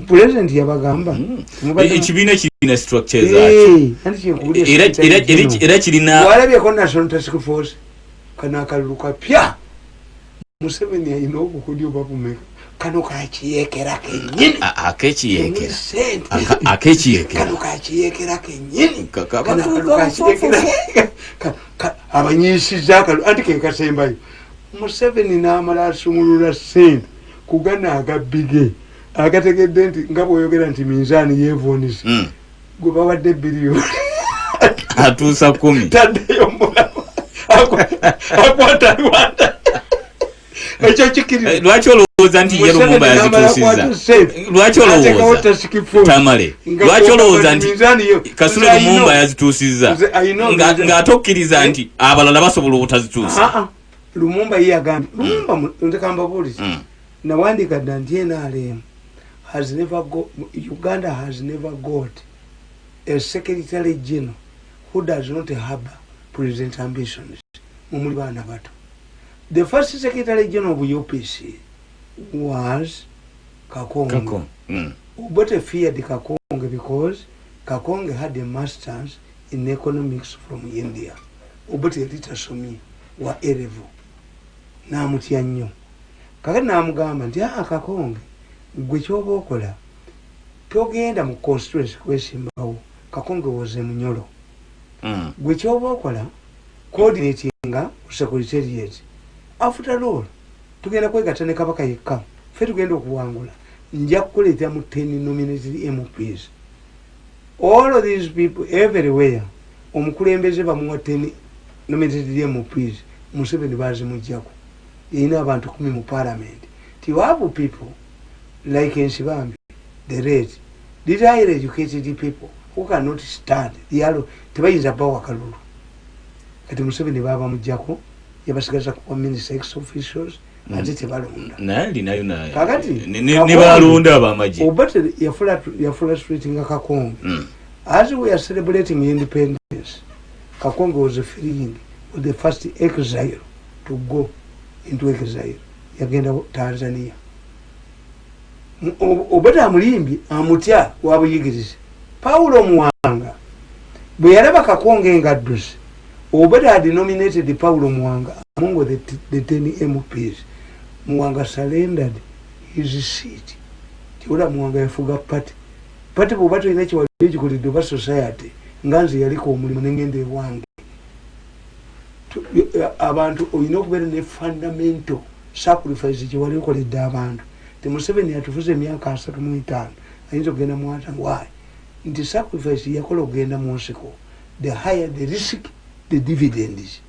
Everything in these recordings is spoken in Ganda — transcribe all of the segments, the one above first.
president yabagamba ekibiina kirina structure zaakyo era kirina walabyeko national task force kana akaluka pya Museveni ayina obukudi obabumeka kano kakiyekera kenyini akekiyekera kano kakiyekera kenyini abanyisiza akalu anti kekasembayo Museveni n'amala asumulula sente kugana agabige agategedde nti nga bw'oyogera nti minzaani yeevuunisa gwe bawadde biliyoni atuusa 10 taddeyo mulamu akwata Rwanda ekyo kikiri lwaki olowooza nti ye Lumumba yazituusizza lwaki olowooza tamale lwaki olowooza nti Kasule Lumumba yazituusizza ng'ate okkiriza nti abalala basobola obutazituusa Lumumba ye yagambye Lumumba ntekamba polisi nawandika dda nti NRM has never got, Uganda has never got a secretary general who does not have president ambitions. Mumulibana bato. The first secretary general of UPC was Kakonge. But feared Kakonge because Kakonge had a master's in economics from India. But Rita Somi wa erevo. Na mutya nnyo. Kakati namugamba nti Kakonge gwe kyoba okola togenda mu constituency kwesimbawo. Kakonge was Munyolo. Gwe kyoba okola coordinatinga secretariat. After all, tugenda kwegatta ne Kabaka yekka. Ffe tugenda okuwangula. Nja kukuleeta mu 10 nominated MPs. All of these people everywhere omukulembeze bamuwa 10 nominated MPs. Museveni bazimujjako. Yina abantu 10 mu parliament. You have people like Nsibambi, the red, these highly educated people who cannot stand the yellow tebayinza bawa kalulu. Kati Museveni baba mujjako yabasigaza kuba minister ex officials ate tebalonda. Nali nayo nayo. Kakati ne balonda abamaji. Obate ya frustrating Kakonge. As we are celebrating independence, Kakonge was freeing with the first exile to go into exile. Yagenda Tanzania. Obata amulimbi amutya wabuyigirize. Paulo Muwanga bwe yalaba Kakonge ngaddusi. Obata had nominated Paulo Muwanga among the 10 MPs. Muwanga surrendered his seat. Tiwula Muwanga yafuga party. Party bw'oba ina kiwali ekikoledde oba society nganze yaliko omulimu n'engenda ewange. Abantu olina okubeera ne fundamental sacrifice kiwali okoledde abantu. Museveni yatufuze emyaka 35 ayinza okugenda mu wata why nti sacrifice yakola okugenda mu nsiko the higher the risk the dividends.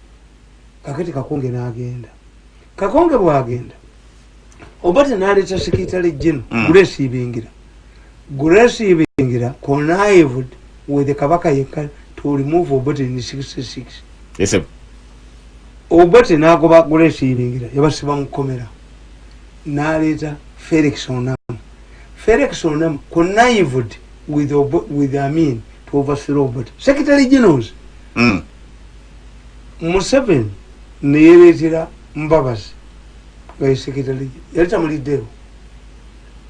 Kakati Kakonge n'agenda. Kakonge bw'agenda obate n'aleeta secretary general Grace Ibingira. Grace Ibingira connived with the Kabaka yekka to remove Obote in 66. Yes sir. Obote n'agoba Grace Ibingira yabasiba mu kkomera n'aleeta Felix Onam. Felix Onam connived with Amin to overthrow Obote. Secretary Generals. Museveni neyereetera Mbabazi nga secretary yaleta muliddewo.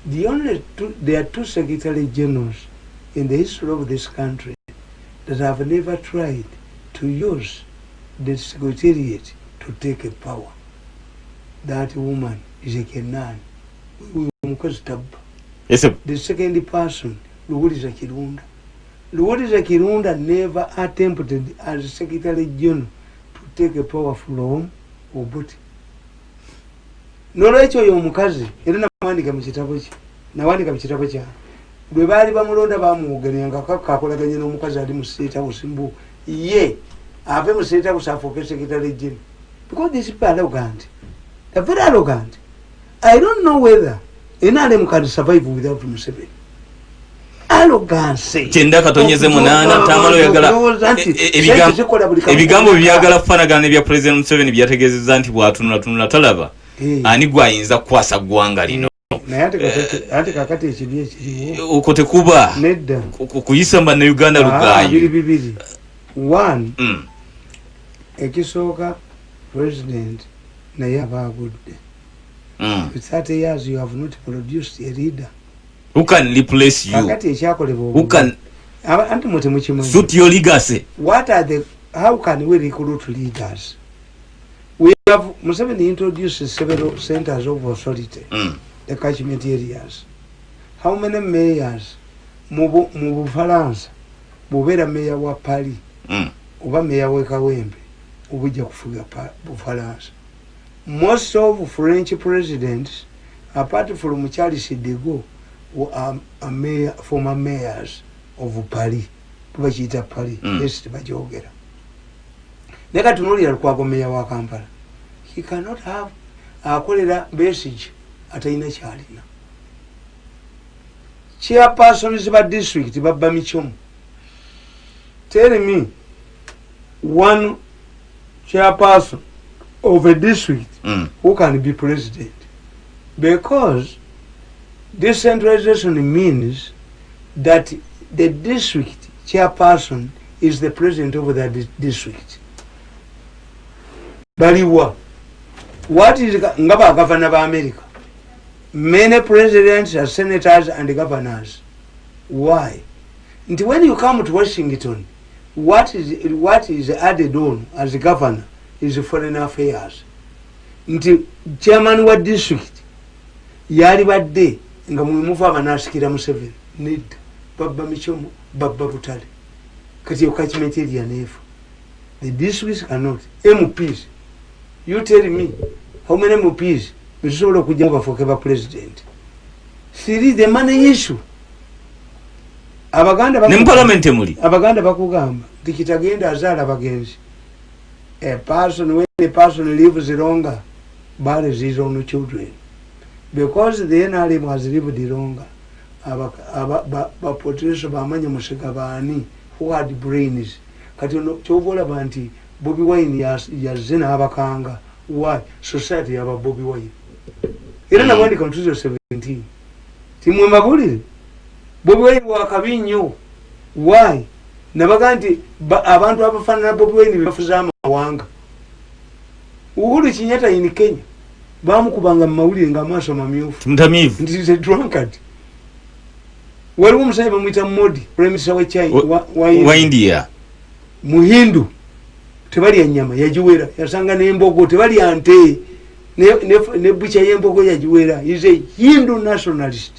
There are two secretary generals in the history of this country that have never tried to use the secretariat to take a power. That woman is a Kenan. Yes, sir. The second person, Luwuliza Kirunda. Luwuliza Kirunda never attempted as Secretary General to take a power from Obote. Nolwekyo oyo omukazi era nawandika mu kitabo kye. Nawandika mu kitabo kya. Bwe baali bamulonda bamuwogeranga kakolaganye n'omukazi ali mu State House Mbu. Ye ave mu State House afuuke Secretary General. Because these people are arrogant. They're very arrogant. I don't know whether NRM can survive without Museveni. Arrogance. Chenda katonyeze munana tamalo yagala ebigambo byagala kufanagana ebya President Museveni byategezeza nti bwatunula talaba. Ani gwayinza kwasa gwanga lino. Ate kakati ekibye kiriwo. Okote kuba. Nedda. Kuyisa mba na Uganda lugayo. Bibiri. One. Ekisooka president naye abagudde. For 30 years you have not produced a leader. Who can replace you? Who can suit your legacy? What are the, how can we recruit leaders? We have Museveni introduced several centers of authority, the catchment areas. How many mayors? Mubu France, Bubera mayor wa Paris, Uba mayor wa Kawembe, Ubuja kufuga France. Most of French presidents, apart from Charles de Gaulle, are former mayors of Paris. Kubachita Paris, yes, Bajogera. Neka tunoli alikuwa mayor wa Kampala. He cannot have a cholera message at a Chalina. Chairpersons of district, Baba Michum. Tell me one chairperson of a district who can be president. Because decentralization means that the district chairperson is the president of that district. Baliwa. What is Ngaba governor of America? Many presidents are senators and governors. Why? And when you come to Washington, what is added on as a governor is foreign affairs. Nti chairman wa district yali badde nga mumuva abanasikira Museveni need Baba Michomo, Baba Butale. Kati catchment area nefu. The districts cannot. MPs. You tell me how many MPs bisobola kujja for Keba president? Siri the money issue. Abaganda bakugamba. Parliament emuli. Abaganda bakugamba tikitagenda azala bagenzi. A person when a person lives longer, buries his own children. Because the NRM has lived longer. Potential bamanya musigabani who had brains. Kati chobola banti Bobby Wine yazina abakanga. Why? Society yaba Bobby Wine. Era na wandi countries of 17. Timwe mabuli. Bobby Wine wakabinyo. Why? Nabaganti abantu abafana Bobby Wine bafuza amawanga. Uhuru Kenyatta in Kenya. Bamukubanga mawuli nga amaso mamyufu. Mtamivu. He's a drunkard. Waliwo musajja bamwita Modi, Prime Minister wa China wa India. Muhindu tebali nyama yajiwera yasanga n'embogo tebali ante ne bucha y'embogo yajiwera. Is a Hindu nationalist.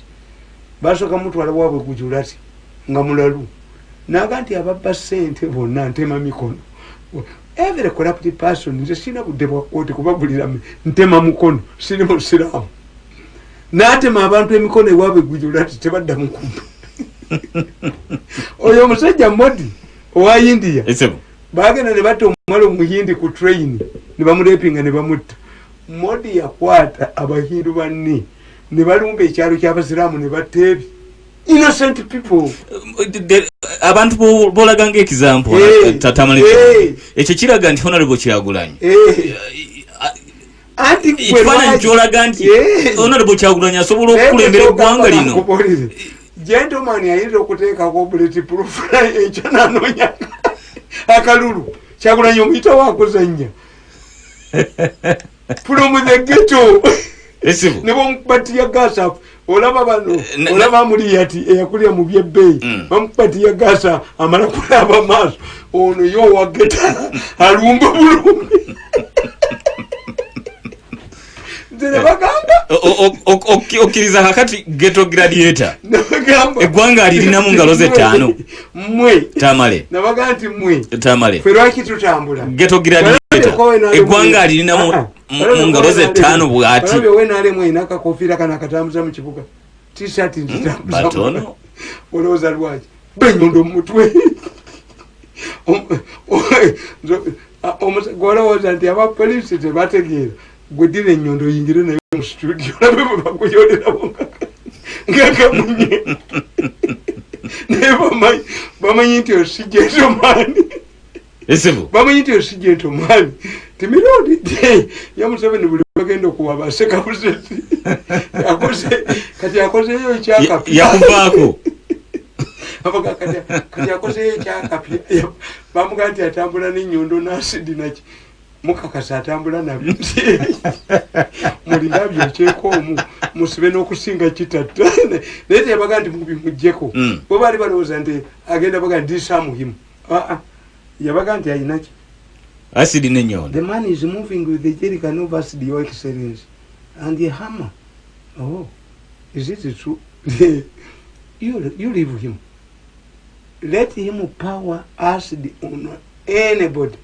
Basoka mtu alabwabwe kujulati nga mulalu naganti ababba sente bonna ntema mikono. Every corrupt person is a sinner with the water kubabulira ntema mukono siri musiramu natema abantu emikono ewaabwe gujulati tebadda mukumba. Oyo musajja Modi owa India bagenda ne batta omwala omuyindi ku train ne bamurepinga ne bamutta. Modi yakwata abahindu banne ne balumba ekyalo ky'abasiraamu ne bateebi innocent people. Abantu bolaganga example tatamale ekyo kiraga nti honorable Kyagulanyi anti kwera njolaga nti honorable Kyagulanyi asobola okulembera eggwanga lino. Gentleman yayinza okuteeka ko bulletproof ekyo nanoonya akalulu Kyagulanyi omuyita wakuzannya from the ghetto ne bamukubatiya gasa. Olaba bano olaba muri yati eyakulya mu byebbeyi bamukubatiya gasa amala kulaba maaso ono yo wageta alumba bulumbi. Nzere bagamba okiriza hakati ghetto gladiator eggwanga alirina mu ngalo ze 5 mwe tamale nabaga nti mwe tamale ferwaki tutambula ghetto gladiator eggwanga alirina mu ngalo ze 5 bwati. Arabe wena ale mwe naka kofira kana katambuza mu kibuga t-shirt nzitambuza batono oloza lwaji benyondo mutwe gora woza nti aba police te bategeera gwedire nyondo yingire nayo mu studio nabe bakuyolera bonga ngaka munye never mind bamanyi nti osijeto mani esebo bamanyi nti osijeto mani timirodi ya Museveni buli bagenda okuwa baseka buseti kati yakoze yo kyaka yakuvaako abaga kati yakoze yo kyaka bamuga nti atambula n'enyondo n'asidi naki mukakasa atambula nabyo mulina byokyekoomu musibe n'okusinga kitatta naye teyabaga nti mubimuggyeko bo baali balowooza nti agenda baga ndisamuhimu yabaga nti ayinaki acid n'enyondo. The man is moving with the jerrycan of acid, your excellence, and the hammer. Oh, is it true? you leave him. Let him power acid on anybody.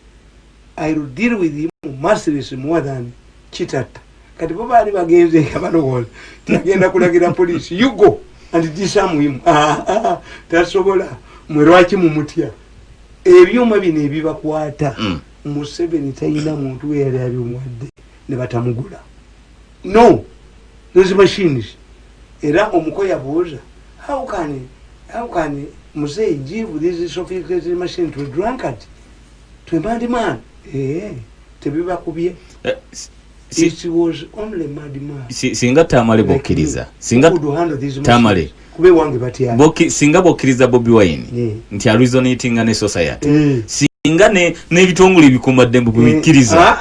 I will deal with him mercilessly more than chitata. Kati baba ali bagenze kabalowola. Tagenda kulagira police. You go and disarm him. Tasobola. Mwerwaki mumutya. Ebyuma bino ebibakwata. Museveni tayina muntu yali abimwadde ne batamugula. No. Those machines. Era omukoya booza. How can Musei give this sophisticated machine to a drunkard? To a mad man? Tebiba kubye. It was only mad man. Singa Tamale bokkiriza. Singa Tamale. Kube wange batya. Singa bokkiriza Bobi Wine. Nti a resonating ne society. Singa n'ebitongole bikumadde mbubikkiriza.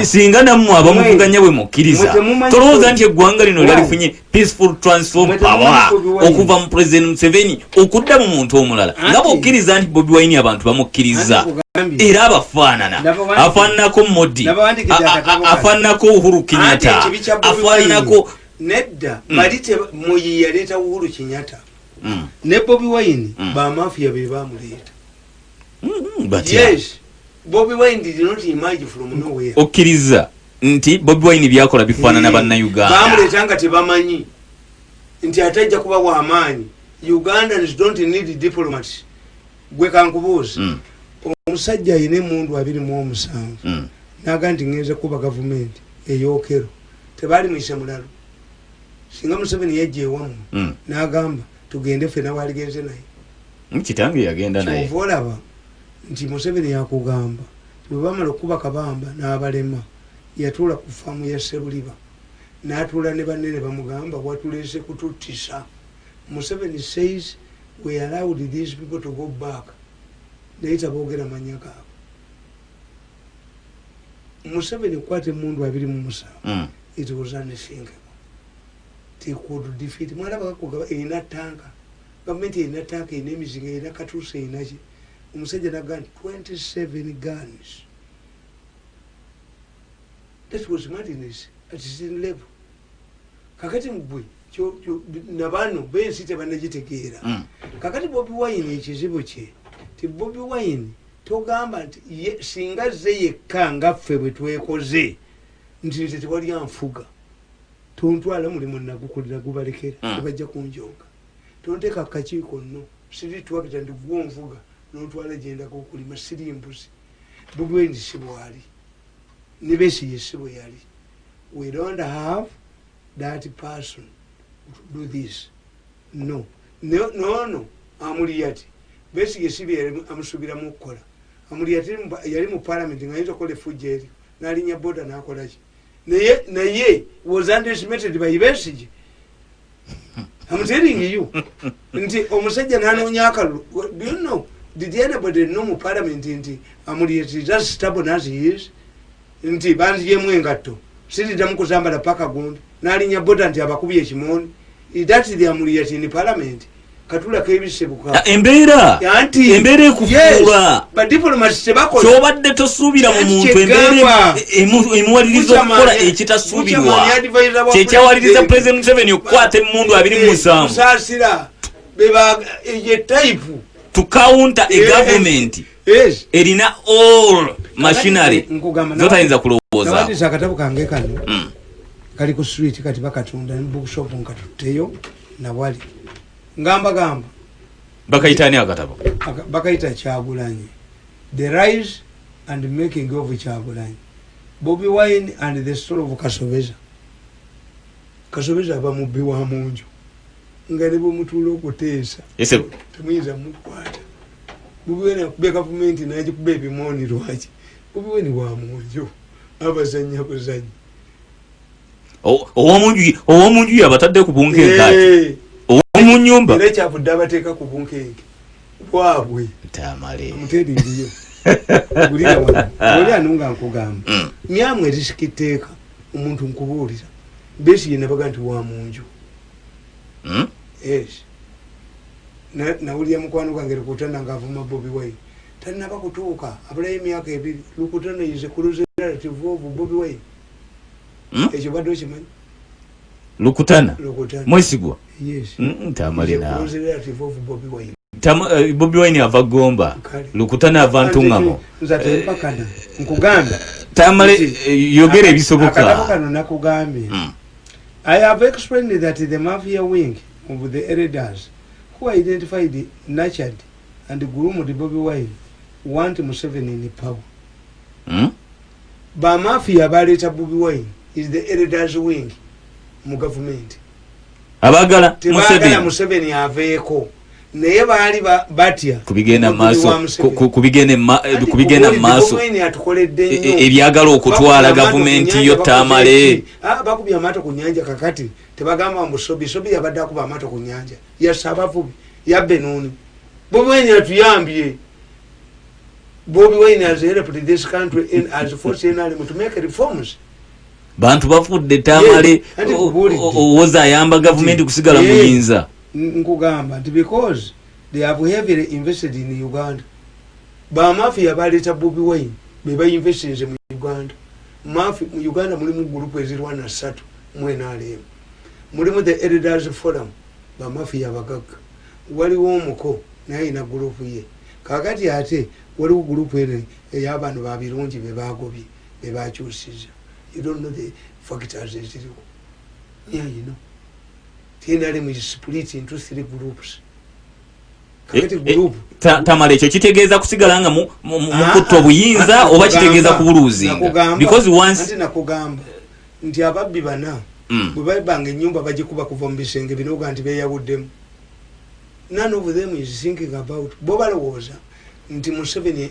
Singa nammwe abamuvuganya bwe mukkiriza. Tolowooza nti eggwanga lino lyalifunye peaceful transform power okuva mu President Museveni okudda mu muntu omulala. Nga bokkiriza nti Bobi Wine abantu bamukkiriza. Era abafaanana. Afaananako Modi. Afaananako Uhuru Kenyatta. Afaananako nedda balite moyi yaleeta Uhuru Kenyatta. Ne Bobi Wine ba mafia be bamuleeta. But yes, Bobi Wine did not emerge from nowhere. Okkiriza nti Bobi Wine byakola bifaanana banna Uganda. Bamuleetanga tebamanyi nti atajja kuba wa amaanyi. Ugandans don't need diplomats. Gwe kankubuuza. Omusajja ayina emmundu 27 n'agamba nti ngenze kuba gavumenti eyookero. Tebaali muyise mulalo. Singa Museveni yajja ewamu n'agamba tugende ffenna waaligenze naye. Kitange yagenda naye. Kyova olaba nti Museveni yakugamba bwe bamala okuba kabamba n'abalema yatuula ku faamu ya Ssebuliba n'atuula ne banne ne bamugamba watuleese kututtisa. Museveni says we allowed these people to go back. Naye taboogera mannya gaabwe. Museveni kwate mundu 27. It was unthinkable. They could defeat. Mwalaba kakugaba erina tanka. Gavumenti erina tanka erina emizinga erina katuusa erinaki. Omusajja nagamba 27 guns. That was madness at its level. Kakati mugwe nabano bensi tebannagitegeera. Kakati Bobi Wine ekizibu kye ti Bobi Wine togamba nti singa ze yekka nga ffe bwe twekoze nti tewali anfuga. Tontwala mulimu nagukolera gubalekera tebajja kunjonga. Tonteeka kakiiko nno siri twakita ndi gwonvuga nontwala gyendako okulima siri mbuzi. Bobi Wine si bwali ne Besigye si bwe yali. We don't have that person to do this. No. Amuliyati Besigye si bye amusubiramu okukola. Amuliyati yali mu parliament nga yinza okukola effujja eryo n'alinnya boda n'akola ki. Naye was underestimated by Besigye. I'm telling you. Nti omusajja n'anoonya akalulu. Do you know? Did anybody know mu parliament nti Amuliyati is as stubborn as he is? Nti banzigyemu engatto. Siriddamu kuzambala paka gundi. N'alinnya boda nti abakubye ekimooni. That's the Amuliyati in parliament. Katula kebisebuka. Embeera ekufuula. But diplomats tebakola. Kyobadde tosuubira mu muntu embeera emuwaliriza okukola ekitasuubirwa. Kyekyawaliriza President Museveni okukwata emmundu 27. Musaasira beba ye type to counter a government. Yes. Erina all machinery. Zotayinza kulowooza. Nabadde akatabo kange kano. Kali ku street kati bakatunda ne bookshop nkatutteyo na wali. Gamba bakaitani akatabo bakaita Kyagulanyi, the rise and making of Kyagulanyi, Bobi Wine and the story of Kasoveza abamubbi wa munju nga ne bomutuula okuteesa tumuyinza mukwata. Bobi Wine akubye gavumenti n'agikuba ebimooni lwaki. Bobi Wine wa munju abazanya buzanyi owomunju yabatadde ku bunkenkaati munyumba era kyavudde abateeka ku bunkenge bwabwe Tamale muteri ndiyo gulira oli anunga nkugamba nyamwe risikiteeka omuntu nkubuulira besi yena baga nti wa munju yes nawulira mukwano gwange Lukutana ng'avuma Bobi Wine tannaba kutuuka abulayo emyaka 2 Lukutana is a representative of Bobi Wine ekyo badde okimanyi Lukutana mwesigwa yes tamale na representative of Bobi Wine Bobi Wine ava Gomba Lukutana ava Ntungamo nzate mpakana nkugamba tamale yogere ebisoboka akatapakano nakugambye I have explained that the mafia wing of the elders who identified, nurtured, and groomed Bobi Wine want Museveni in power. Ba mafia baleta Bobi Wine is the elders wing mu government. Abagala Museveni aveeko. Naye baali batya kubigenda maaso ebyagala okutwala gavumenti yo tamale bakubya amato ku nyanja kakati tebagamba mbusobi yabadde akuba amato ku nyanja yasaba vubi yabbe nuni Bobi Wine atuyambye Bobi Wine has helped this country in as force in to make reforms bantu bafudde tamale owoza ayamba gavumenti kusigala muyinza nkugamba nti because they have heavily invested in Uganda ba mafia baleta Bobi Wine beba invested mu Uganda mafia mu Uganda mulimu group ezirwana 3 mwenale mulimu the elders forum ba mafia bagaga waliwo omuko naye ina group ye kakati ate waliwo group ene ey'abantu babirungi bebagobye bebakyusiza you don't know the factors eziriwo yeah you know Tinali is split into 3 groups. Group. Tamale ekyo kitegeeza kusigala nga mukutto obuyinza oba kitegeeza kubuluzinga because once nakugamba nti ababbi bana bwe babanga ennyumba bagikuba kuva mu bisenge binoga nti beyawuddemu none of them is thinking about bo balowooza nti Museveni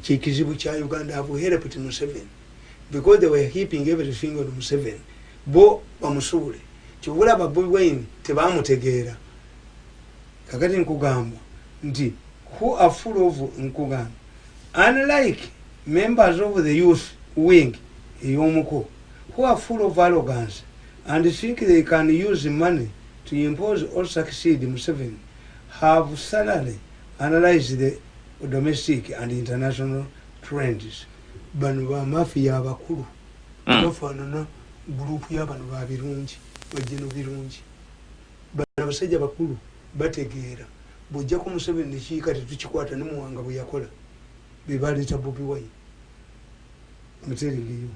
kyekizibu kya Uganda have helped Museveni because they were heaping everything on Museveni bo bamusuule kibula ba Bobi Wine tebamutegeera kakati nkugamba nti who are full of nkugamba unlike members of the youth wing eyomuko who are full of arrogance and think they can use money to impose or succeed Museveni have thoroughly analyzed the domestic and international trends bano ba mafia abakulu bafaanana group y'abano babirungi bajeno birungi bana basajja bakulu bategeera bojja ku Museveni nekiika tetukikwata ne muwanga bwe yakola bebaleta Bobi Wine muteringiyo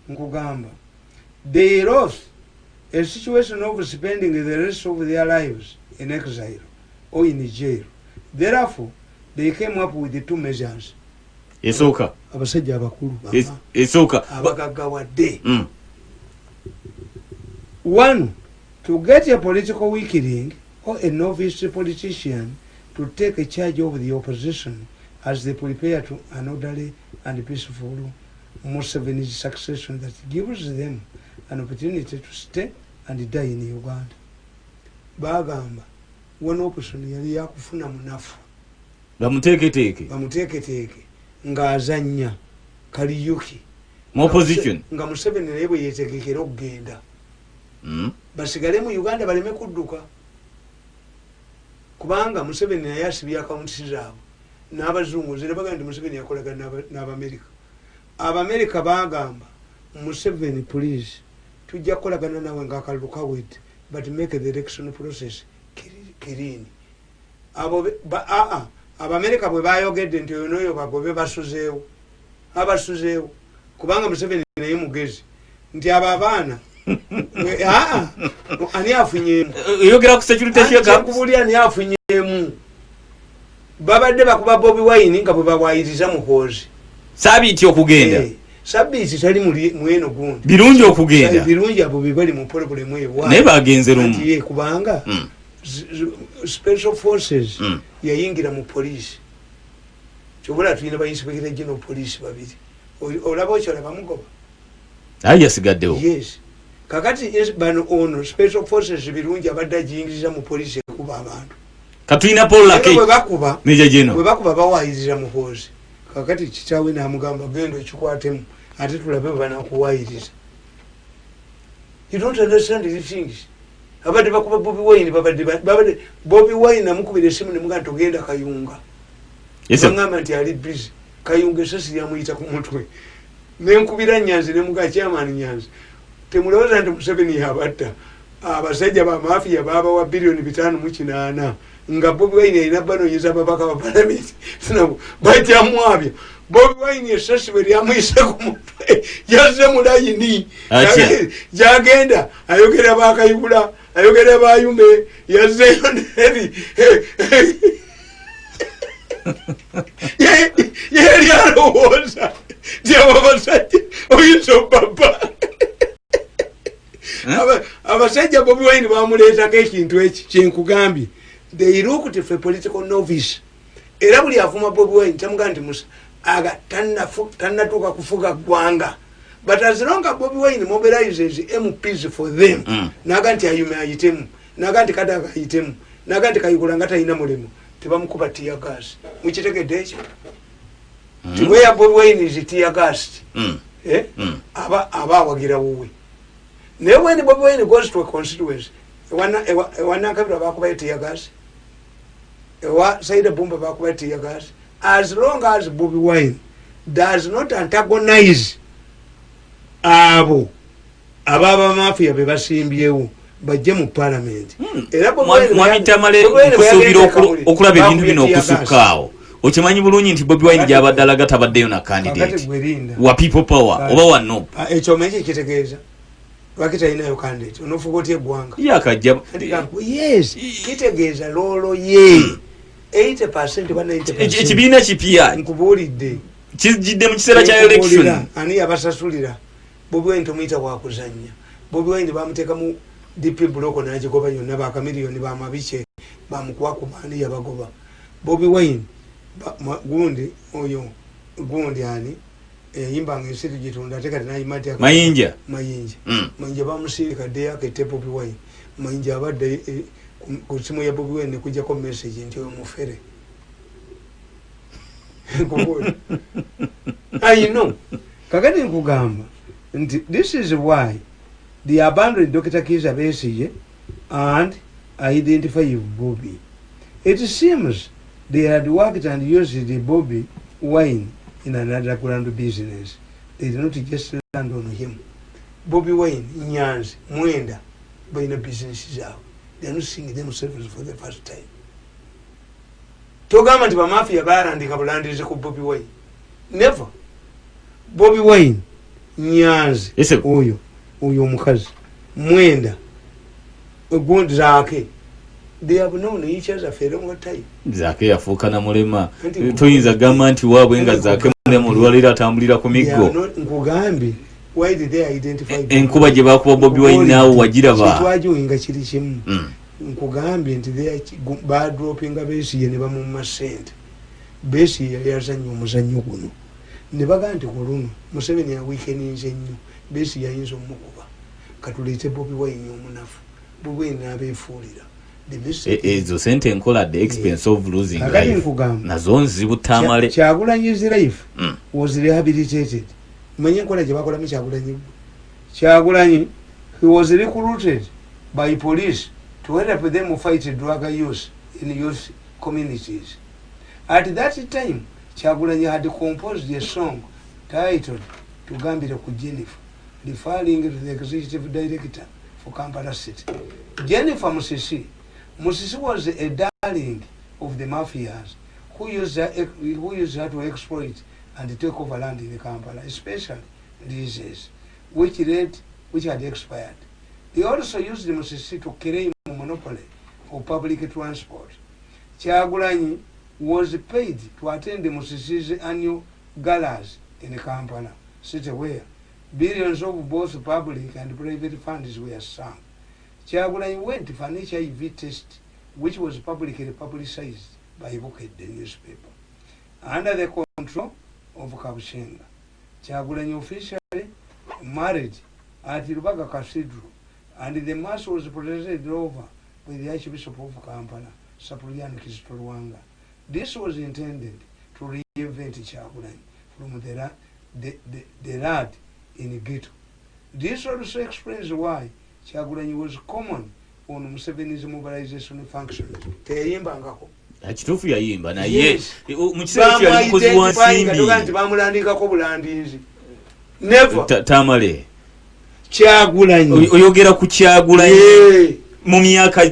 nkugamba they lost a situation of spending the rest of their lives in exile or in jail therefore they came up with the 2 measures esooka abasajja abakulu esooka abagagawadde 1 to get a political weakling or a novice politician to take a charge of the opposition as they prepare to an orderly and peaceful Museveni's succession that gives them an opportunity to stay and die in Uganda. Bagamba one option yali yakufuna munafu bamuteeketeeke ng'azannya kaliyuki mu opposition nga Museveni naye bwe yeetegekera okugenda basigale mu Uganda baleme kudduka kubanga Museveni naye asibye akawunti zaabwe n'abazungu nzire baga nti Museveni yakolaga n'Abamerika. Abamerika bagamba Museveni please tujja kukolagana nawe ng'akalulu kawedde but make the election process clean. Abamerika bwe bayogedde nti oyo bagobe basuzeewo abasuzeewo kubanga Museveni naye mugezi nti abo abaana ani afunyemu yogera ku security shaka kubulya ani afunyemu babadde bakuba Bobi Wine nga bwe bawayiriza muhoozi sabiti okugenda sabiti tali mweno gundi birungi okugenda birungi abo bibali mu problem ewa naye bagenze lumu ye kubanga special forces yayingira mu police kyobula tuyina ba inspector general police babiri olaba okyola bamugoba yasigaddewo yes kakati bano ono special forces birungi abadde agiyingiriza mu police kuba abantu katuyina Paul Lake bwe bakuba nije jeno bwe bakuba bawayiriza muhoozi kakati kitaawe namugamba genda okikwatemu ate tulabe banakuwayiriza. You don't understand these things. Abadde bakuba Bobi Wine babadde Bobi Wine amukubira esimu ne mugamba togenda Kayunga. Ngamba nti ali busy. Kayunga esasi yamuyita ku mutwe. Nenkubira Nyanzi ne mugamba chairman Nyanzi. Temulowooza nti Museveni yabatta. Abasajja ba mafia baba wa bilioni 5.8 nga Bobi Wine alina banoonyeza ababaka ba palamenti bajja mwabyo. Bobi Wine esasi bwe lyamuyisa ku mutwe yazze mu layini gyagenda ayogera bakayibula ayogera bayume yazzeyo neri yeri alowooza nti abasajja oyinza obaba abasajja Bobi Wine bamuleetako ekintu eki kyenkugambye. They looked for a political novice. Era buli avuma Bobi Wine tamugamba nti Musa aga tannatuuka kufuga ggwanga. But as long as Bobi Wine mobilizes MPs for them, naga nti Ayume ayitemu, naga nti Kadaga ayitemu, naga nti Kayihura nga talina mulemu, tebamukuba tear gas. Mukitegedde ekyo? Where Bobi Wine is tear gas. Aba awagira wuwe. Never when Bobi Wine goes to a constituency, one Kabila bakuba tear gas, Saida Bumba bakuba tear gas. As long as Bobi Wine does not antagonize abo ababa mafia be basimbyewo bajje mu parliament. Era Mwami Tamale kusuubira okulaba ebintu bino okusukaawo. Okimanyi bulungi nti Bobi Wine gy'abadde alaga tabaddeyo na candidate wa people power oba wa no. Ekyo omanyi kitegeeza lwaki talinayo candidate onofuga otya eggwanga yakajja yes kitegeeza loolo ye 80% ba 90% ekibiina kipya nkubuulidde kijidde mu kiseera kya election. Ani yabasasulira Bobi Wine tomuyita wakuzannya. Bobi Wine bamuteeka mu DP block n'agigoba yonna bakamiliyoni bamabice bamukwakuma ani yabagoba. Bobi Wine gundi oyo gundi ani yimbanga ensi tugitunda ate kati nayimati Mayinja Mayinja bamusirika dde yakette Bobi Wine. Mayinja abadde ku simu ya Bobi Wine kujjako message nti oyo mufere. I know. Kakati nkugamba nti this is why they abandoned Dr. Kizza Besigye and identify Bobi. It seems they had worked and used the Bobi Wine in another grand business. They did not just land on him. Bobi Wine, Nyanzi, Mwenda, but in a business out. They are not seeing themselves for the first time. Togama nti bamafia barandika bulandize ku Bobi Wine. Never. Bobi Wine, Nyanzi, oyo omukazi, Mwenda, Gundi Zake. They have known each other for a long time. Zake yafuuka na mulema. Toyinza gamba nti waabwe nga Zake mulema olwalira atambulira ku miggo. Nkugambe, why did they identify? Enkuba gye bakuba Bobi Wine naawe wagiraba. Kitwajuwinga kiri kimu. Nkugambye nti badropinga Besigye ne bamumma ssente. Besigye yali azannya omuzannyo guno. Ne bagamba nti ku luno Museveni awiikeninze nnyo. Besigye ayinza omukuba. Katuleete Bobi Wine omunafu. Bobi Wine n'abeefuulira. Ezo sente enkola the expense of losing life. Nazo nzibu tamale. Kyagulanyi's life was rehabilitated. Manye nkola gye bakola mu Kyagulanyi. Kyagulanyi, he was recruited by police to help them fight drug use in youth communities. At that time, Kyagulanyi had composed a song titled Tugambire ku Jennifer, referring to the executive director for Kampala City. Jennifer Musisi was a darling of the mafias who used her to exploit and take over land in Kampala, especially leases, which had expired. They also used the Musisi to claim a monopoly for public transport. Kyagulanyi was paid to attend the Musisi's annual galas in Kampala, city where billions of both public and private funds were sunk. Kyagulanyi went for an HIV test, which was publicly publicized by Bukedde, the newspaper. Under the control of Kabushenga, Kyagulanyi officially married at Rubaga Cathedral, and the mass was presided over by the Archbishop of Kampala, Cyprian Kizito Lwanga. This was intended to reinvent Kyagulanyi from the lad in ghetto. This also explains why Kyagulanyi was common on Museveni's mobilization functions. Teyimbangako. Kituufu yayimba naye mu kiseera kyo yali mukozi wa nsimbi. Bamulandikako bulandinzi. Never. Tamale. Kyagulanyi. Oyogera ku Kyagulanyi mu myaka ya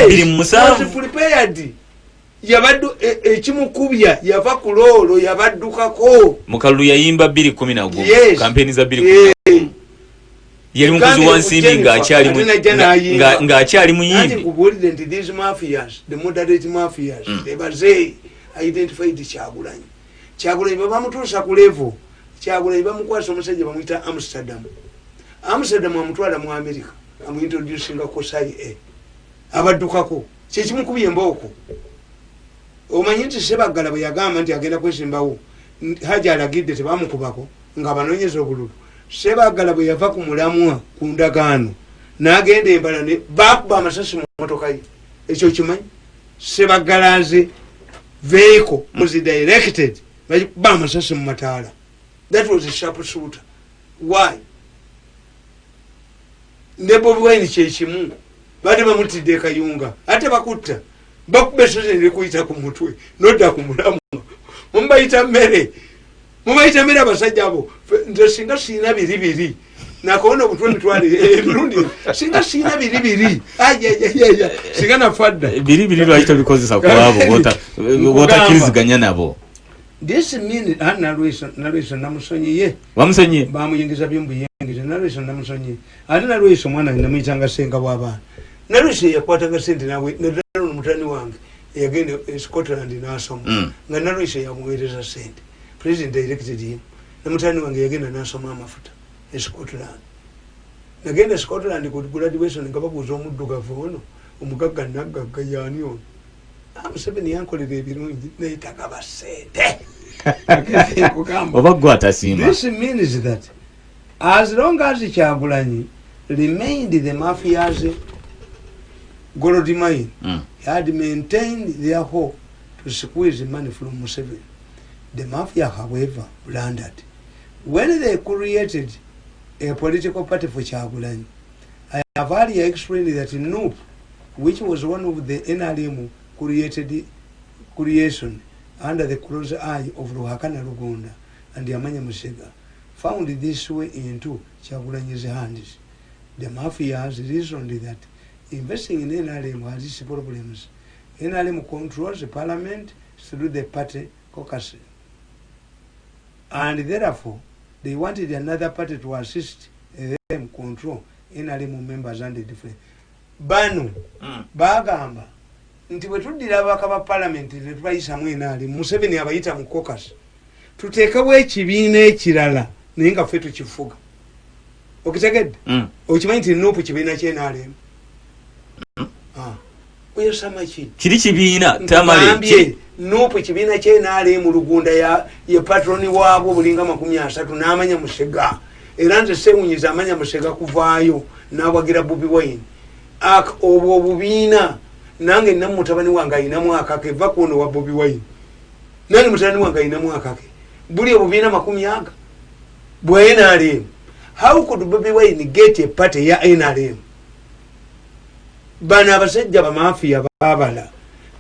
2007. Was prepared. Yabaddu ekimukubya yava ku loolo yabaddukako. Mukalulu yayimba 2011 kampeni za 2011. Yali mukozi wa nsimbi ng'akyali muyimbi. Nkubulidde nti these mafias, the moderate mafias, they baze identified Kyagulanyi. Kyagulanyi bamutuusa ku level. Kyagulanyi bamukwasa omusajja bamuyita Amsterdam. Amsterdam amutwala mu America amuintroducinga ko CIA. Abaddukako kyekimukubya embooko. Omanyi nti Sebaggala bwe yagamba nti agenda kwesimbawo Hajji alagidde tebamukubako nga banoonyeza obululu. Sebaggala bwe yava ku mulamwa ku ndagaano n'agenda embala ne bakuba amasasi mu motoka ye. Ekyo kimanyi Sebaggala nze vehicle was directed bakuba amasasi mu mataala. That was a sharp shooter. Why? Ne Bobi Wine kyekimu bade bamutidde Kayunga ate bakutta bakube soze ne kuyita ku mutwe nodda ku mulamwa mumbayita mmere abasajja abo nze singa siina biribiri nakoona obutwe mitwale ebirundi singa siina biribiri ajajajja singa nafadda biribiri lwayita bikozesa ku abo botakiriziganya nabo. This means nalweso namusonyiye wamusonyiye bamuyingiza byomubuyingiza nalweso namusonyiye ate nalweso omwana namuyitanga senga bw'abaana nalweso yakwatanga sente nawe naddala omutani wange yagenda Scotland n'asoma nga nalweso yamuweereza sente. President directed him. Namutani wange yagenda n'asoma amafuta Scotland. Nagenda Scotland ku graduation nga babuuza omuddugavu ono omugagga naggagga yaani ono. Museveni yankolera ebirungi naye tagaba sente. Oba gwe atasimba. This means that as long as Kyagulanyi remained the mafia's gold mine, had maintained their hope to squeeze money from Museveni. The mafia, however, blundered. When they created a political party for Kyagulanyi, I have already explained that NUP, which was one of the NRM creation under the close eye of Ruhakana Rugunda and Yamanya Musega, found this way into Kyagulanyi's hands. The mafia has reasoned that investing in NRM has its problems. NRM controls the parliament through the party caucus. And therefore, they wanted another party to assist them control NRM members and the different. Banu, bagamba, nti bwe tuddira ababaka ba parliament tetubayisamu NRM, Museveni abayita mu caucus. Tuteekawo ekibiina ekirala naye nga ffe tukifuga. Okitegedde? Okimanyi nti NUP kibiina ky'NRM. Oyosama ki? Kiri kibiina tamale. NUP kibiina ky'NRM Rugunda ye patroni waabwo bulinga 30 n'amanya Musega. Era nze Sewunyiza amanya Musega kuvaayo n'awagira Bobi Wine. Obwo obubiina nange nnamu mutabani wange ayinamu akake va kuno wa Bobi Wine. Nange mutabani wange ayinamu akake. Buli obubiina 40 bwa NRM. How could Bobi Wine get a party ya NRM? Bana abasajja ba mafia babala.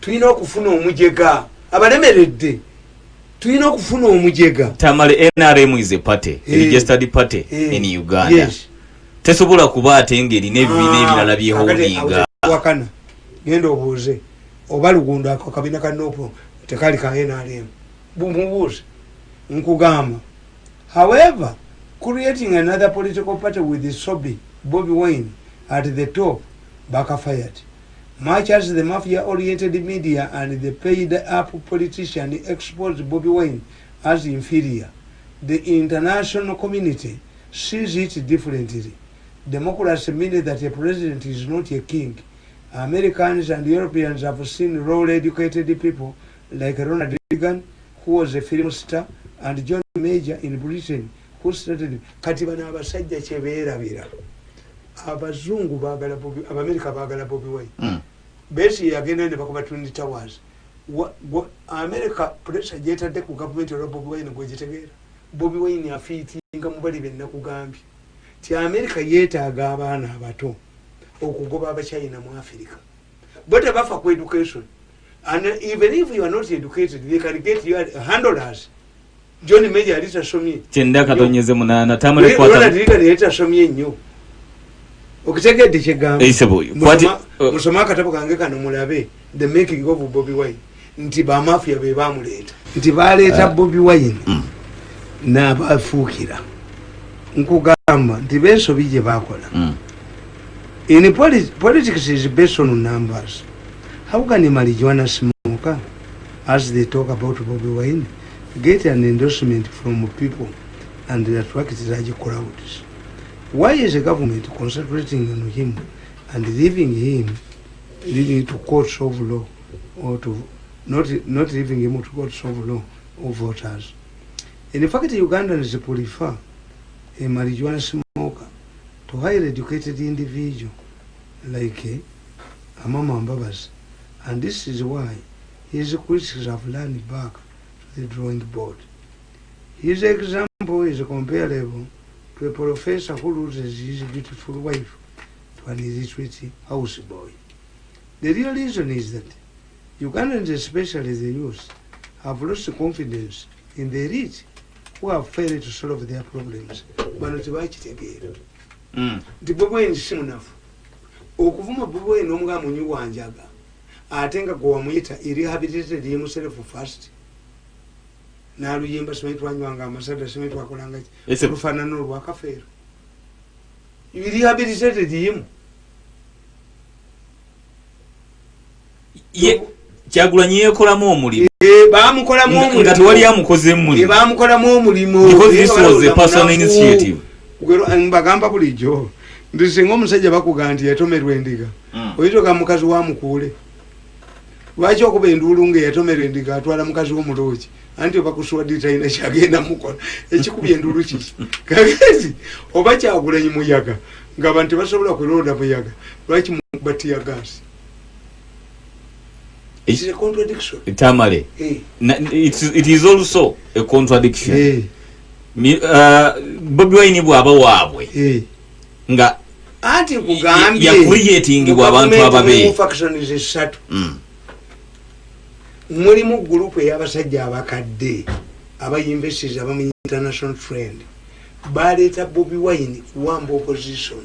Tulina okufuna omujega abalemeredde. Tulina okufuna omujega. Tamale NRM is a party, a registered party in Uganda. Yes. Tesobola kuba atengeri n'ebibiina ebirala byehoolinga. Wakana genda obuuze oba Lugunda ako kabina ka NUP tekali ka NRM. Bumubuuze nkugamba. However, creating another political party with the Bobi Wine at the top backfired. Much as the mafia-oriented media and the paid-up politician exposed Bobi Wine as inferior, the international community sees it differently. Democracy means that a president is not a king. Americans and Europeans have seen well-educated people like Ronald Reagan, who was a film star, and John Major in Britain, who started Katibana Abasajja Chebeera. Abazungu bagala Bobi, Abamerika bagala Bobi Wine. Besi yagenda ne bakuba Twin Towers. America pressure jetadde ku government ya Bobi Wine gwejetegeera. Bobi Wine afiitinga mubali benna kugambye. Ti America yeetaaga abaana abato okugoba abachina mu Africa. But abafa ku education. And even if you are not educated, they can get you handlers. John Major alita somye. Chenda katonyeze munana tamale kwata. Rona dirika alita somye nnyo. Okitegedde kyegamba. Iseboyo. Musoma katabo kange kano mulabe the making of Bobi Wine. Nti ba mafia be bamuleeta. Nti baleeta Bobi Wine. Na bafuukira. Nkugamba nti benso bije bakola. In politics is based on numbers. How can a marijuana smoker, as they talk about Bobi Wine, get an endorsement from people and attract large crowds? Why is the government concentrating on him and leaving him to courts of law, or to not leaving him to courts of law or voters? In fact, Ugandans prefer a marijuana smoker to highly educated individual like Amama Mbabas. And this is why his critics have learned back to the drawing board. His example is comparable to a professor who loses his beautiful wife to an illiterate houseboy. The real reason is that Ugandans, especially the youth, have lost confidence in the elite who have failed to solve their problems. But not the Bobi Wine is enough. Okuvuma Bobi Wine n'omuga munyu wanjaga. Atenga kwa mwita rehabilitated himself first. Na aluyimba simetu wanywanga amasada simetu wakulanga rufanano rwakafera. You rehabilitated him. Kyagulanyi yekolamu omulimu. Bamukolamu omulimu. Nga tewali amukozemu omulimu. Bamukolamu omulimu. Because this was a personal initiative. Mbagamba bulijjo. Ndisinga omusajja bakugamba nti yatomerwa endiga. Oyitoka mukazi wa mukule. Lwaki okuba enduulu ng'eyatomerwa endiga atwala mukazi w'omulooki anti oba kuswadde ina kyagenda mukola ekikubye enduulu kiki kagezi oba Kyagulanyi muyaga ng'abantu tebasobola kulonda muyaga lwaki batiya gaasi. It's a contradiction. Tamale. It is also a contradiction. Bobi Wine bw'aba waabwe nga anti nkugambye ya creating abantu ababe faction is esatu. Mulimu group ey'abasajja abakadde abayinvestors abamu international trend baleeta Bobi Wine kuwamba opposition.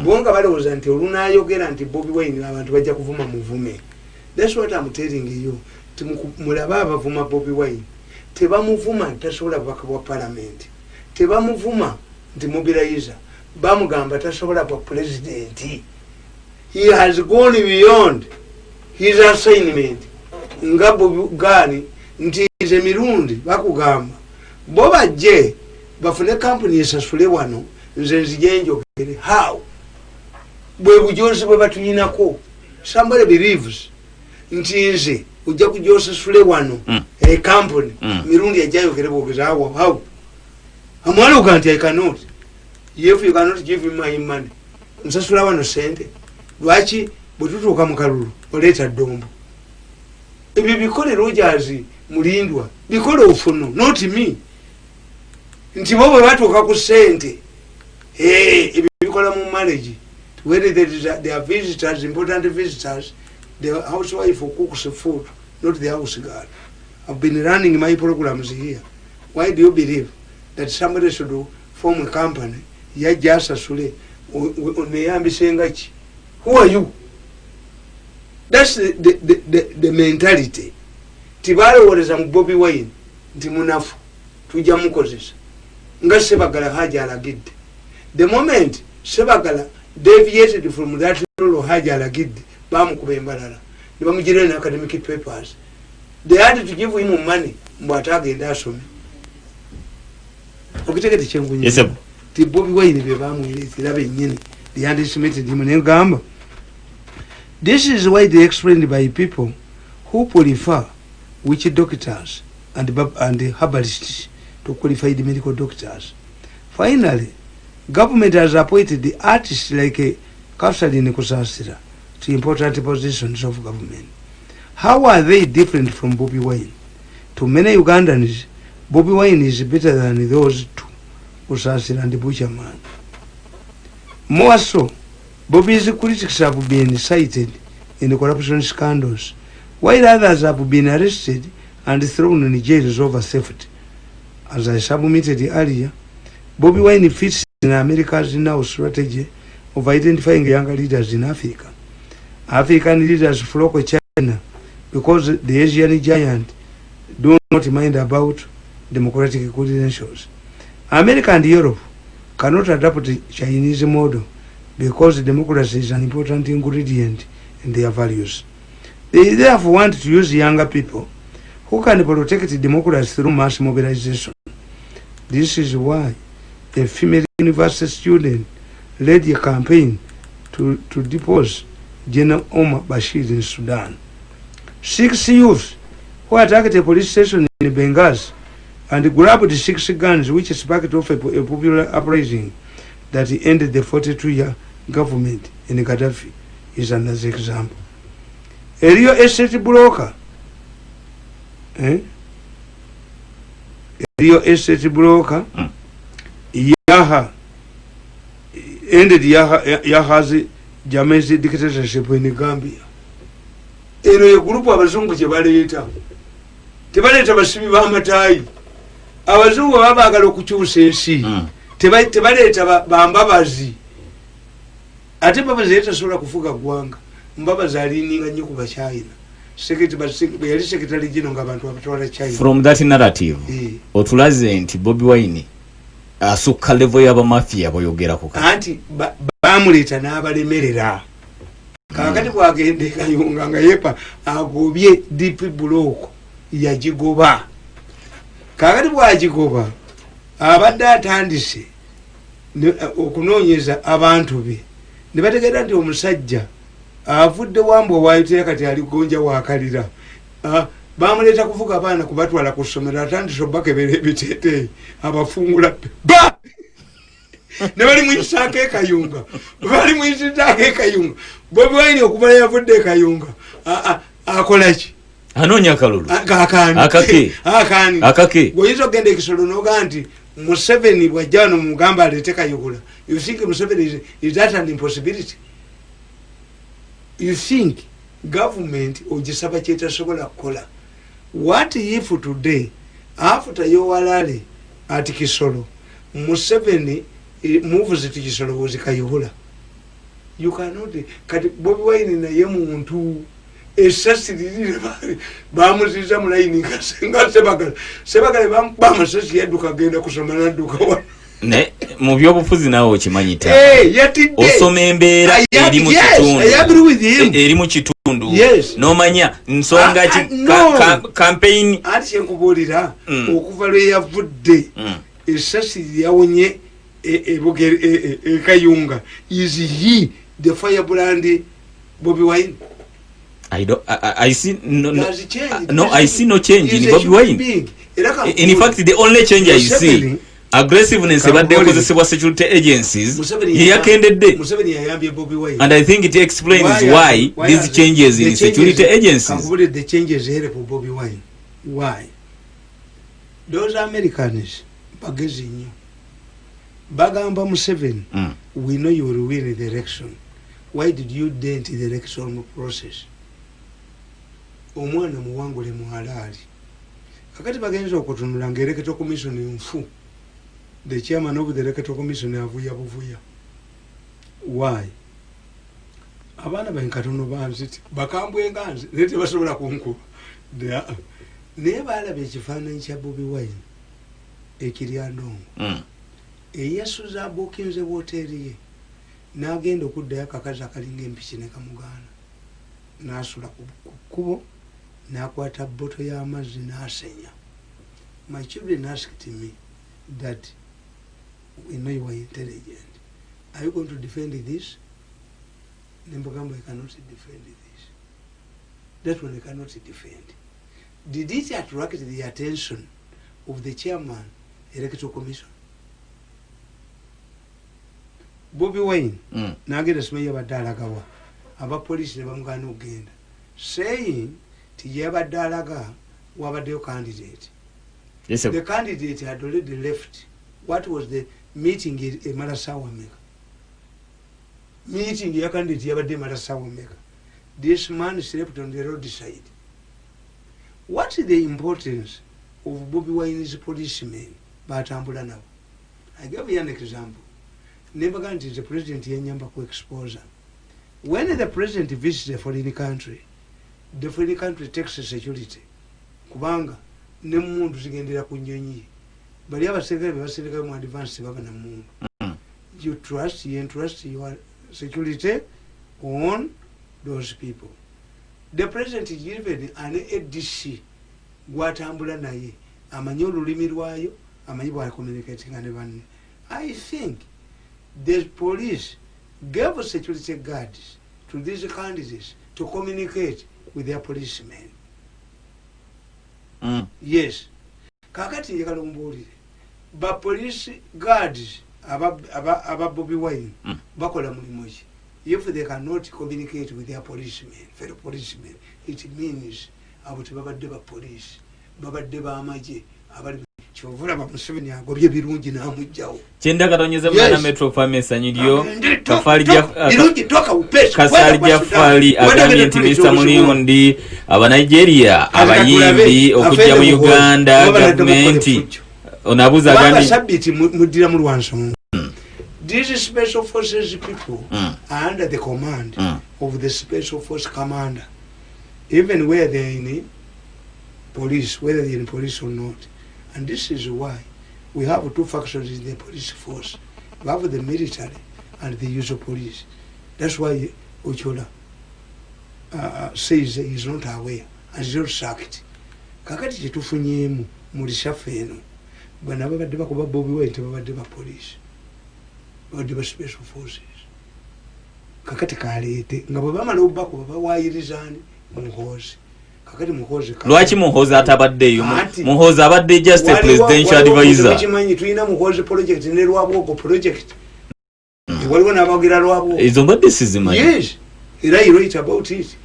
Bonga balowooza nti olunayogera nti Bobi Wine abantu bajja kuvuma muvume. That's what I'm telling you. Mulaba abavuma Bobi Wine tebamuvuma tasobola baka bwa parliament, tebamuvuma nti mobilizer, bamugamba tasobola bwa president. He has gone beyond his assignment. Ngabo gani nti ze mirundi bakugamba bo bajje bafune company esasule wano nze nzijenjo kere how bwe bujozi bwe batunyinako. Somebody believes nti nze ujja kujosasule wano a company mirundi yajayo kere bogeza how amwalo kanti I cannot. If you cannot give me my money nsasula wano sente lwaki bututuka mukalulu oleta dombo. Ebyo bikole Rogers mulindwa bikole ofuno not me nti bobo batuka ku sente ebyo bikola mu marriage where there are visitors, important visitors, the housewife who cooks the food, not the house girl. I've been running my programs here. Why do you believe that somebody should form a company ya jasa sule oneyambi sengachi? Who are you? That's the mentality. Tibale woreza mu Bobi Wine nti munafu tujja mukozesa nga Sebagala haja alagidde. The moment Sebagala deviated from that rule haja alagidde bamukuba embalala ne bamugirira na academic papers. They had to give him money mbwata agenda asome. Okitegete kyengunyi. Yes sir. Ti Bobi Wine be bamuyitira bennyini. They underestimated him n'engamba. This is widely explained by people who prefer witch doctors and herbalists to qualified medical doctors. Finally, government has appointed the artists like Kapsalin Kusasira to important positions of government. How are they different from Bobby Wine? To many Ugandans, Bobby Wine is better than those two, Usasir and the Butcherman. More so, Bobby's critics have been cited in the corruption scandals, while others have been arrested and thrown in jails over theft. As I submitted earlier, Bobby Wine fits in America's now strategy of identifying younger leaders in Africa. African leaders flock to China because the Asian giant do not mind about democratic credentials. America and Europe cannot adopt the Chinese model because democracy is an important ingredient in their values. They therefore want to use younger people who can protect democracy through mass mobilization. This is why a female university student led a campaign to depose General Omar Bashir in Sudan. 6 youths who attacked a police station in Benghazi and grabbed 6 guns, which sparked off a popular uprising that ended the 42-year government in Gaddafi, is another example. A real estate broker, a real estate broker, Yaha, ended Yaha's Jammeh's dictatorship in Gambia. A group of Abazungu Tebaleeta basibi b'amatayi. Abazungu babaagala okukyusa ensi. Tebaleeta bambabazi. Ate mbabazi etasobola kufuga ggwanga. Mbabazi aliininga nnyo ku Bachina. Yali sekretary general ng'abantu abatwala China. From that narrative, otulaze nti Bobi Wine asukka level y'abamafia boyogerako. Anti bamuleeta n'abalemerera. Kakati bwagende Kayunga nga yepa agobye DP block yagigoba. Kakati bwagigoba abadde atandise okunoonyeza abantu be ne bategeera nti omusajja avudde wambwa waayitira kati ali gonja waakalira. Bamuleeta kuvuga abaana kubatwala ku ssomero atandise obbakebera ebiteeteeyi abafungula ba ne bali mu isaaka ekayunga bali mu isaaka ekayunga. Bobi Wine okubala yavudde ekayunga akola ki? Anoonya akalulu akake bw'oyinza okgenda ekisolo n'ogaa nti Museveni bw'ajja wano mugamba aleete Kayihura. You think Museveni is that an impossibility? You think government ogisaba kyetasobola kukola? What if today after Yowalale at Kisoro Museveni moves to Kisoro was Kayihura? You cannot. Kati Bobi Wine naye muntu esasi liri bamuziza mu line nga sebagala bamusasi yaduka genda kusoma naduka wa ne mu byobufuzi nawo okimanyita osoma embeera eri mu kitundu n'omanya nsonga ki campaign ati kyenkubulira okuva lwe yavudde esasi lyawonye Kayunga. Is he the firebrand Bobi Wine? I see I see no change in Bobi Wine. In fact, the only change I see aggressiveness about the opposition security agencies and I think it explains why these changes in security agencies. The changes here for Bobi Wine. Why? Those Americans bagezi Bagamba Museveni, we know you will win the election. Why did you dent the election process? Omwana muwangule muhalali. Kakati bagenza okutunula ng'electoral commission nfu. The chairman of the electoral commission avuya buvuya. Why? Abana bankatono banziti bakambwe nganzi nete basobola kunkuba. Naye baalaba ekifaananyi kya Bobi Wine ekiryandoongo. Eyasuza abuukinze wooteeri ye n'agenda okuddayo akakazi akalinga empiki ne kamugaana n'asula ku kkubo n'akwata bboto y'amazzi n'asenya. My children asked me that we know you are intelligent. Are you going to defend this? Nembogamba, I cannot defend this. That one I cannot defend. Did it attract the attention of the chairman electoral commission? Bobi Wine n'agenda simanyi abadde alagawa abapoliisi ne bamugana okugenda saying tiyabadde alaga wabaddeyo candidate. Yes, the candidate had already left. What was the meeting in Marasawa Mega? Meeting ya candidate yabadde Marasawa Mega. This man slept on the roadside. What is the importance of Bobi Wine's policemen? Batambula now. I give you an example. Nebaganti is the president Yenyamba exposure. When the president visits a foreign country, the foreign country takes security. Kubanga ne mundu zigendera ku nnyonyi. Bali abasirikale basirikale mu advance baba na mundu. You entrust your security on those people. The president is given an ADC gwatambula naye amanyi olulimi lwayo amanyi bwa communicating and banne. I think the police gave security guards to these candidates to communicate with their policemen. Yes. Kakati njagala mbuulire. Ba police guards aba Bobi Wine bakola mulimu ki? If they cannot communicate with their policemen, fellow policemen, it means aboti babadde ba police, babadde ba amaje, abali chovula ba Museveni agobye birungi na amujjawo. Kyenda katonyeze mwana Metro Pharmacy anyiryo kafali birungi toka upesi kasali jafali agambye nti Mr. Mulyondi aba Nigeria abayimbi okujja mu Uganda government onabuza agambye sabiti mudira mu Rwanso. These special forces people are under the command of the special force commander, even where they're in police, whether they're in police or not. And this is why we have two factions in the police force. We have the military and the usual police. That's why Ochola says he's not aware and he's not sacked. Kakati chitufunyemu mulishafeno. Bwana babadde bakuba Bobi Wine babadde ba police. Babadde ba special forces. Kakati kalete nga bamala obako bawayirizani muhozi. Kakati muhozi. Lwaki muhozi atabaddeyo? Muhozi abadde just a presidential advisor. Tukimanyi tulina muhozi project ne lwabwo project. Waliwo nabagira lwabwo. Izo mbadde sizimanyi. Yes. Era you write about it.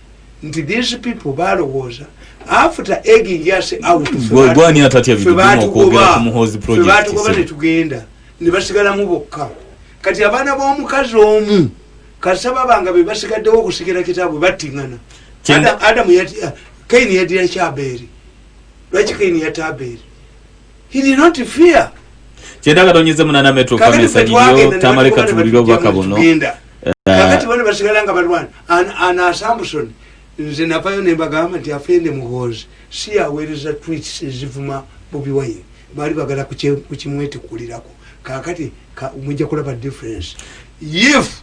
Nti these people balowooza after egging us out gwani atatya bidumo kwogera ku muhozi project. Febatu kuba ne tugenda ne basigala mu bokka. Kati abaana b'omukazi omu kasaba banga be basigaddewo okusikira kitabu battingana. Adamu yati Kaini yadira kyaberi. Lwaki Kaini yataberi? He did not fear. Kyenda katonyeze munana Metro Pharmacy anyiryo tamaleka tubuliro bwaka buno. Kakati bano basigala nga balwana ana Samson nze napayo ne bagamba nti afende muhozi si aweereza tweets ezivuma Bobi Wine bali bagala kukimwete kulirako. Kakati mujja kulaba difference. If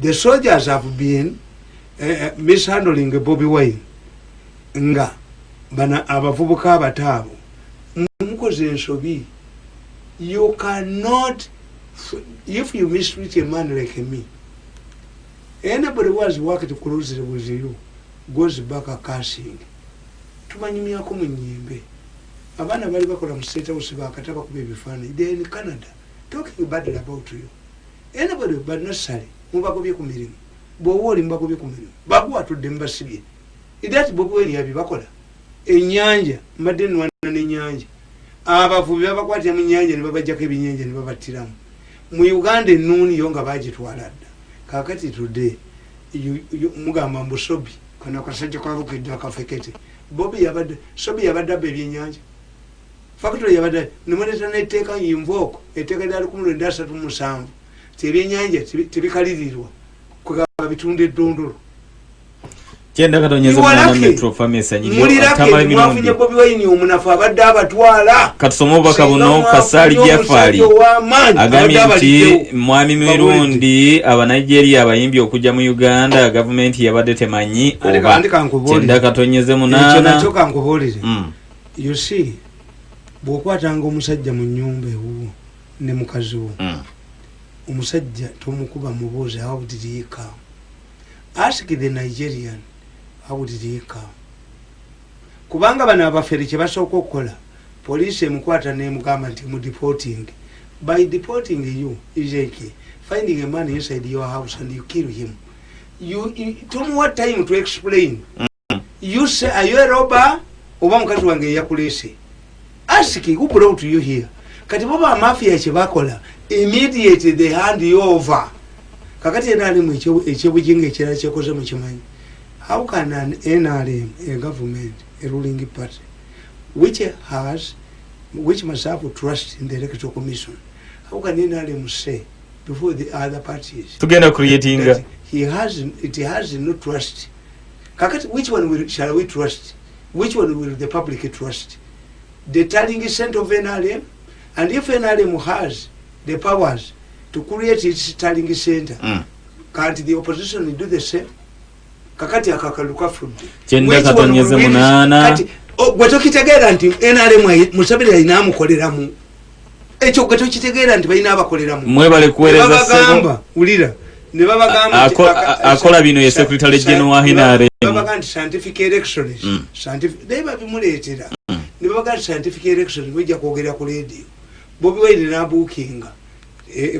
the soldiers have been mishandling Bobi Wine nga bana abavubuka abataabo mukoze ensobi, you cannot, if you mistreat a man like me, anybody who has worked closely with you goes back a cursing. Tumanyimyako mu nnyimbe abaana bali bakola mu state house bakataba kuba ebifaananyi. They in Canada talking badly about you. Anybody but necessary mubagobye ku mirimu bw'oba oli mubagobye ku mirimu bakuwatudde mubasibye. Idati Bobi Wine yabi bakola ennyanja mbadde nwana n'ennyanja abavubi babakwatira mu nnyanja ne babajjako ebinnyanja ne babattiramu. Mu Uganda ennuuni yo nga bagitwala dda. Kakati today mugamba mbu Sobi kana kasajja kwabukidde akafekete Bobi yabadde Sobi yabadde abba ebyennyanja factory yabadde nemuleta n'etteeka yinvooko etteeka lya 1937 ebyennyanja tebikalirirwa kugamba bitunda eddondolo. Kyenda katonyeze mwana Metro Pharmacy anyiryo tamale mirundi Bobi Wine omunafu abadde abatwala. Katusoma obubaka buno kasali jafali agambye nti mwami mirundi aba Nigeria abayimbi okujja mu Uganda government yabadde temanyi oba. Kyenda katonyeze munana nakyo kankubuulire. You see bw'okwatanga omusajja mu nnyumba ewo ne mukazi wo omusajja tomukuba mubuuze how did he come. Ask the Nigerian how did he come. Kubanga bano abafere kye basooka okukola poliisi emukwata n'emugamba nti mu deporting. By deporting you is like finding a man inside your house and you kill him. You told me what time to explain. you say are you a robber oba mukazi wange yakulese ask who brought you here kati baba mafia chebakola immediately they hand you over kakati NRM ekyebujinga ekirala kyekoze mu kimanyi. How can an NRM, a government, a ruling party, which must have trust in the electoral commission, how can NRM say before the other parties together creating that it has no trust? Kakati, which one shall we trust? Which one will the public trust? The tallying center of NRM, and if NRM has the powers to create its tallying center, can't the opposition do the same? Kakati akakaluka fudde kyenda katonyeze munana kati gwetokitegeera nti NRM musabira inamukoleramu ekyo gwetokitegeera nti balina abakoleramu mwebale kuweereza sebo ulira ne babagamba akola bino ye secretary general wa NRM babagamba scientific elections scientific deba bimuleetera ne babagamba scientific elections wejja kwogera ku radio Bobi Wine na bookinga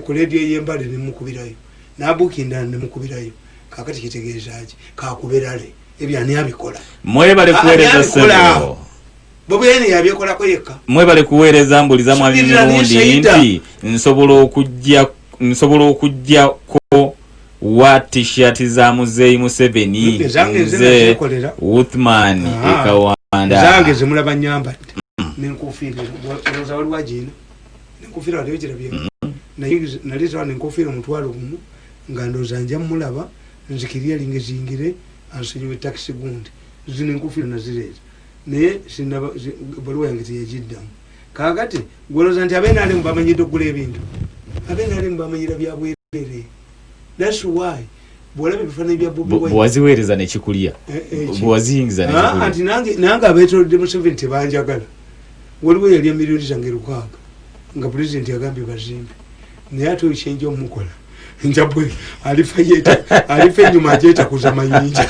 ku radio yembale ne mukubirayo na bookinga ne mukubirayo kakati kitegeezaje kakuberale ebyani abikola mwebale kuweereza sebo Bobi Wine yabikola ko yekka mwebale kuweereza mbuliza mwali mirundi nti nsobola okujja ko wa t-shirt za Muzeeyi Museveni nze Uthman Ekawanda zange zimulaba nyambadde n'enkofiira roza wali wajina n'enkofiira wali wajirabye naliza n'enkofiira mutwalo gumu nga ndoza nja mulaba nzikiriya lingezingire ansenyiwe taxi gundi zino enkofiira nazireza naye sinaba baluwa yange teyagiddamu kakati gwoloza nti abenaalemu bamanyidde okugula ebintu abenaalemu bamanyira byabwerere. That's why bwolaba ebifaananyi bya Bobi Wine bwaziweereza nekikulya bwaziyingiza nekikulya anti nange abeetolodde Museveni tebanjagala waliwo yali emiliyoni zange 600 nga pulezidenti yagambye bazimbe naye ate ekyenja omukola njabwe alifa enyuma ajeetakuza mayinja